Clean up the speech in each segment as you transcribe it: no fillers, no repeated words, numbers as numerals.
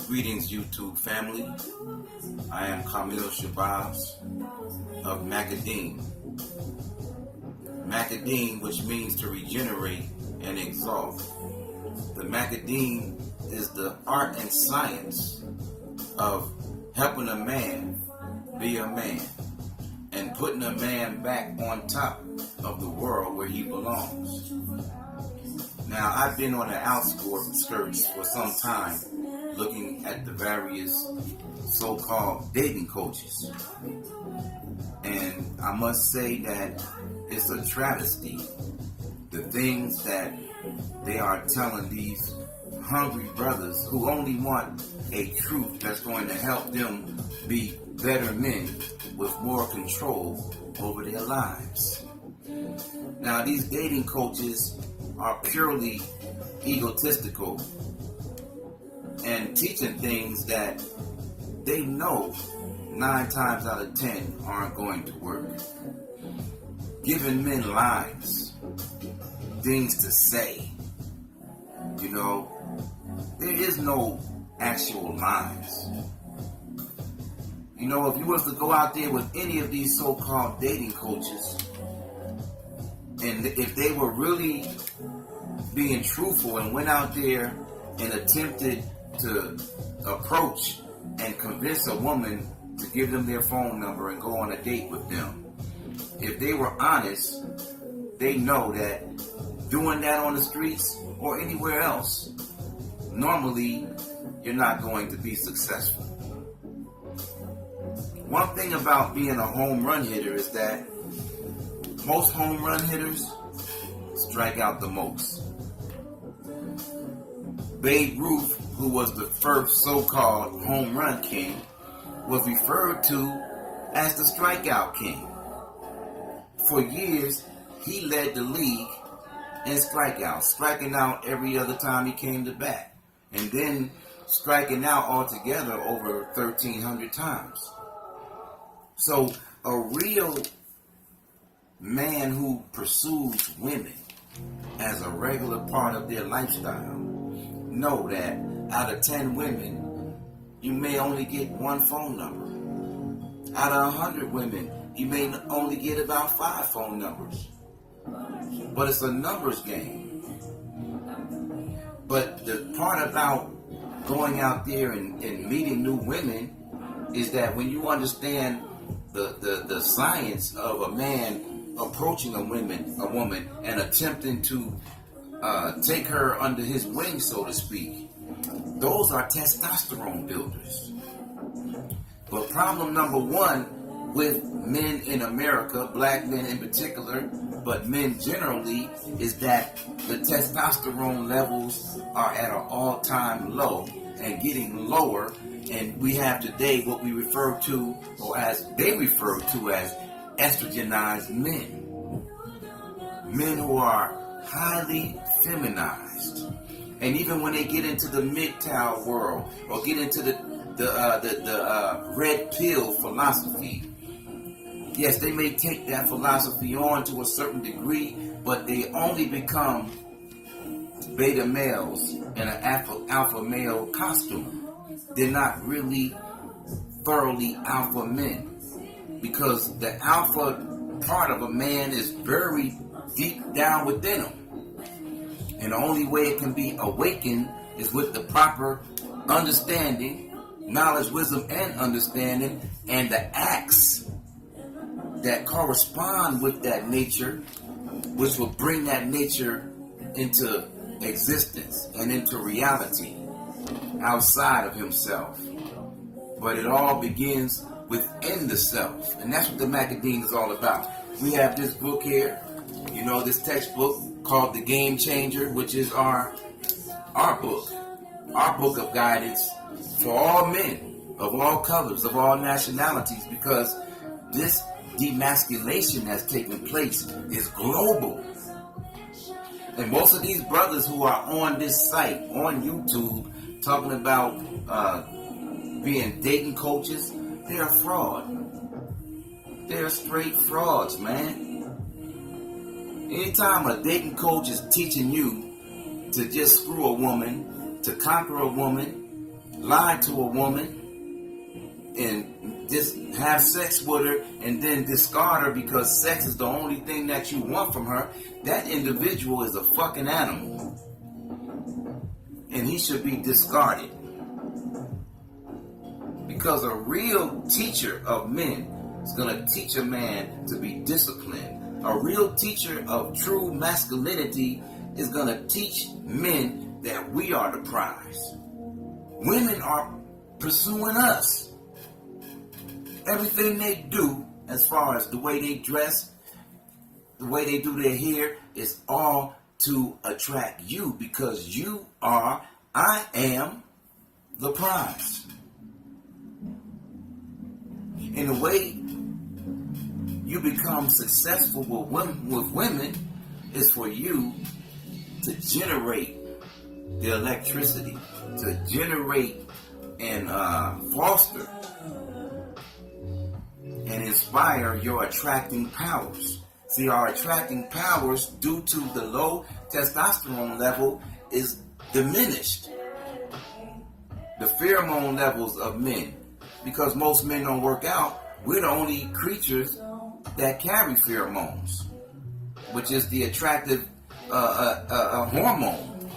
Greetings, YouTube family. I am Camille Shabazz of Makkadeen. Makkadeen, which means to regenerate and exalt. The Makkadeen is the art and science of helping a man be a man and putting a man back on top of the world where he belongs. Now, I've been on the outskirts for some time looking at the various so-called dating coaches. And I must say that it's a travesty, the things that they are telling these hungry brothers who only want a truth that's going to help them be better men with more control over their lives. Now, these dating coaches are purely egotistical and teaching things that they know 9 times out of 10 aren't going to work. Giving men lines, things to say. You know, there is no actual lines. You know, if you was to go out there with any of these so-called dating coaches, and if they were really being truthful and went out there and attempted to approach and convince a woman to give them their phone number and go on a date with them, if they were honest, they know that doing that on the streets or anywhere else, normally you're not going to be successful. One thing about being a home run hitter is that most home run hitters strike out the most. Babe Ruth, who was the first so-called home run king, was referred to as the strikeout king. For years, he led the league in strikeouts, striking out every other time he came to bat, and then striking out altogether over 1,300 times. So a real man who pursues women as a regular part of their lifestyle know that out of 10 women, you may only get one phone number. Out of 100 women, you may only get about 5 phone numbers. But it's a numbers game. But the part about going out there and meeting new women is that when you understand the science of a man approaching a woman and attempting to take her under his wing, so to speak, those are testosterone builders. But problem number one with men in America, black men in particular, but men generally, is that the testosterone levels are at an all-time low and getting lower. And we have today what we refer to, or as they refer to as estrogenized men. Men who are highly feminized. And even when they get into the MGTOW world or get into the red pill philosophy, yes, they may take that philosophy on to a certain degree, but they only become beta males in an alpha male costume. They're not really thoroughly alpha men, because the alpha part of a man is very deep down within him. And the only way it can be awakened is with the proper understanding, knowledge, wisdom, and understanding, and the acts that correspond with that nature, which will bring that nature into existence and into reality outside of himself. But it all begins within the self, and that's what the Makkadeen is all about. We have this book here, you know, this textbook called The Game Changer, which is our book of guidance for all men of all colors, of all nationalities, because this demasculation that's taking place is global. And most of these brothers who are on this site, on YouTube, talking about being dating coaches, they're a fraud. They're straight frauds, man. Anytime a dating coach is teaching you to just screw a woman, to conquer a woman, lie to a woman and just have sex with her and then discard her because sex is the only thing that you want from her, that individual is a fucking animal. And he should be discarded. Because a real teacher of men is going to teach a man to be disciplined. A real teacher of true masculinity is going to teach men that we are the prize. Women are pursuing us. Everything they do, as far as the way they dress, the way they do their hair, is all to attract you because I am the prize. In the way you become successful with women is for you to generate the electricity, to generate and foster and inspire your attracting powers. See, our attracting powers, due to the low testosterone level, is diminished. The pheromone levels of men, because most men don't work out, we're the only creatures that carry pheromones, which is the attractive hormone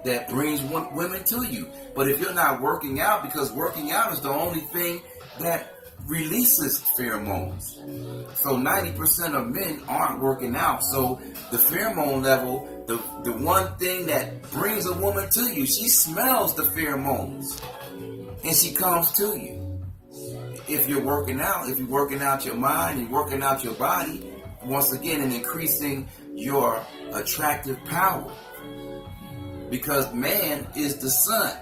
that brings women to you. But if you're not working out, because working out is the only thing that releases pheromones. So 90% of men aren't working out. So the pheromone level, the one thing that brings a woman to you, she smells the pheromones and she comes to you. If you're working out, if you're working out your mind and working out your body, once again, and increasing your attractive power. Because man is the sun.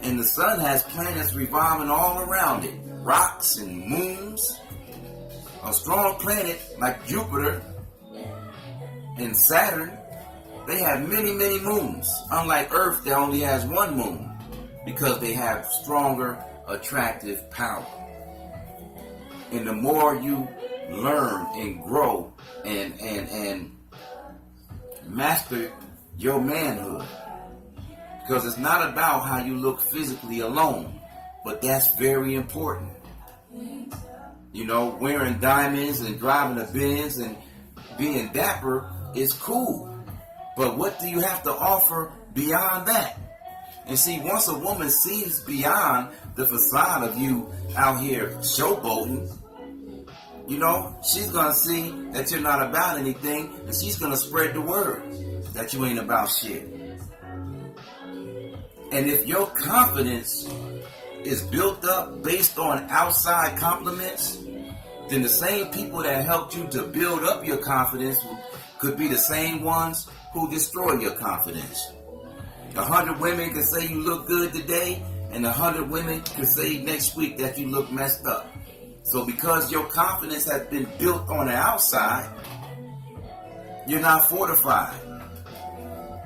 And the sun has planets revolving all around it. Rocks and moons. A strong planet like Jupiter and Saturn, they have many, many moons. Unlike Earth, that only has one moon. Because they have stronger attractive power. And the more you learn and grow and master your manhood, because it's not about how you look physically alone, but that's very important. You know, wearing diamonds and driving a Benz and being dapper is cool, but what do you have to offer beyond that? And see, once a woman sees beyond the facade of you out here showboating, you know, she's going to see that you're not about anything, and she's going to spread the word that you ain't about shit. And if your confidence is built up based on outside compliments, then the same people that helped you to build up your confidence could be the same ones who destroy your confidence. 100 women can say you look good today, and 100 women can say next week that you look messed up. So because your confidence has been built on the outside, you're not fortified.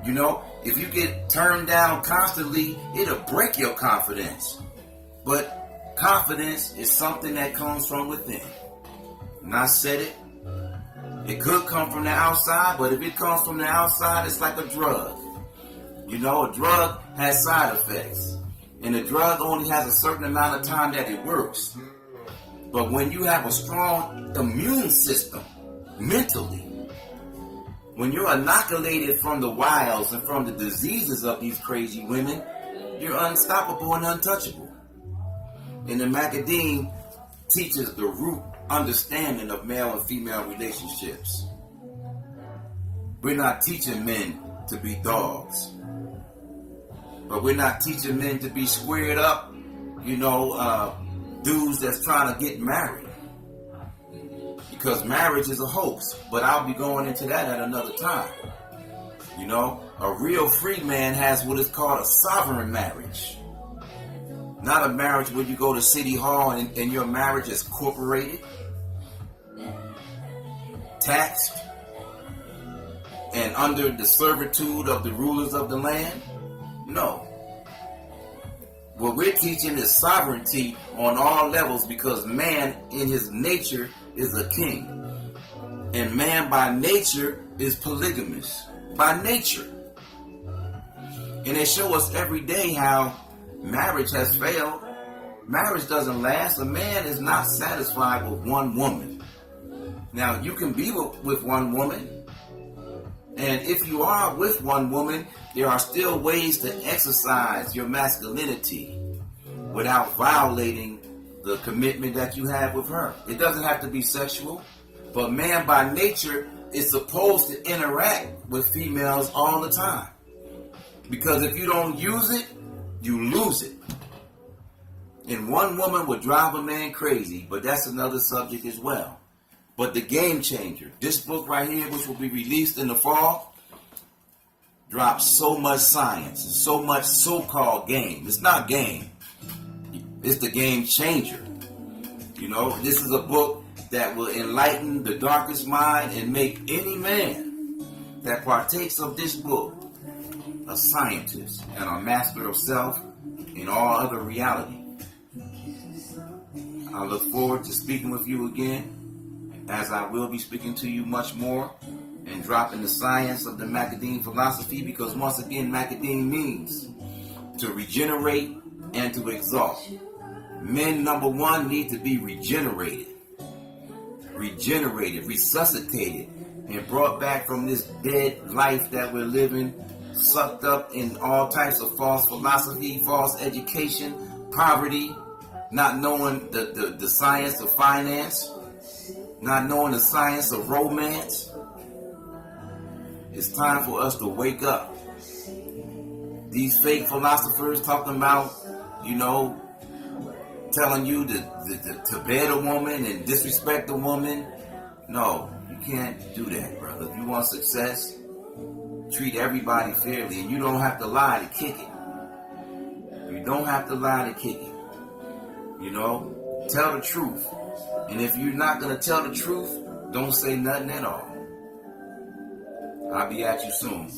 You know, if you get turned down constantly, it'll break your confidence. But confidence is something that comes from within. And I said it. It could come from the outside, but if it comes from the outside, it's like a drug. You know, a drug has side effects. And a drug only has a certain amount of time that it works. But when you have a strong immune system, mentally, when you're inoculated from the wiles and from the diseases of these crazy women, you're unstoppable and untouchable. And the Makkadeen teaches the root understanding of male and female relationships. We're not teaching men to be dogs. But we're not teaching men to be squared up, you know, dudes that's trying to get married. Because marriage is a hoax. But I'll be going into that at another time. You know, a real free man has what is called a sovereign marriage. Not a marriage where you go to City Hall and your marriage is corporated, taxed, and under the servitude of the rulers of the land. No. What we're teaching is sovereignty on all levels, because man in his nature is a king. And man by nature is polygamous. By nature. And they show us every day how marriage has failed. Marriage doesn't last. A man is not satisfied with one woman. Now, you can be with one woman. And if you are with one woman, there are still ways to exercise your masculinity without violating the commitment that you have with her. It doesn't have to be sexual, but man by nature is supposed to interact with females all the time. Because if you don't use it, you lose it. And one woman would drive a man crazy, but that's another subject as well. But the game changer, this book right here, which will be released in the fall, drops so much science and so much so-called game. It's not game. It's the game changer. You know, this is a book that will enlighten the darkest mind and make any man that partakes of this book a scientist and a master of self in all other reality. I look forward to speaking with you again, as I will be speaking to you much more and dropping the science of the Makkadeen philosophy, because once again, Makkadeen means to regenerate and to exalt. Men, number one, need to be regenerated, resuscitated, and brought back from this dead life that we're living, sucked up in all types of false philosophy, false education, poverty, not knowing the science of finance, not knowing the science of romance. It's time for us to wake up. These fake philosophers talking about, you know, telling you to bed a woman and disrespect a woman. No, you can't do that, brother. If you want success, treat everybody fairly, and you don't have to lie to kick it. You don't have to lie to kick it. You know, tell the truth. And if you're not going to tell the truth, don't say nothing at all. I'll be at you soon.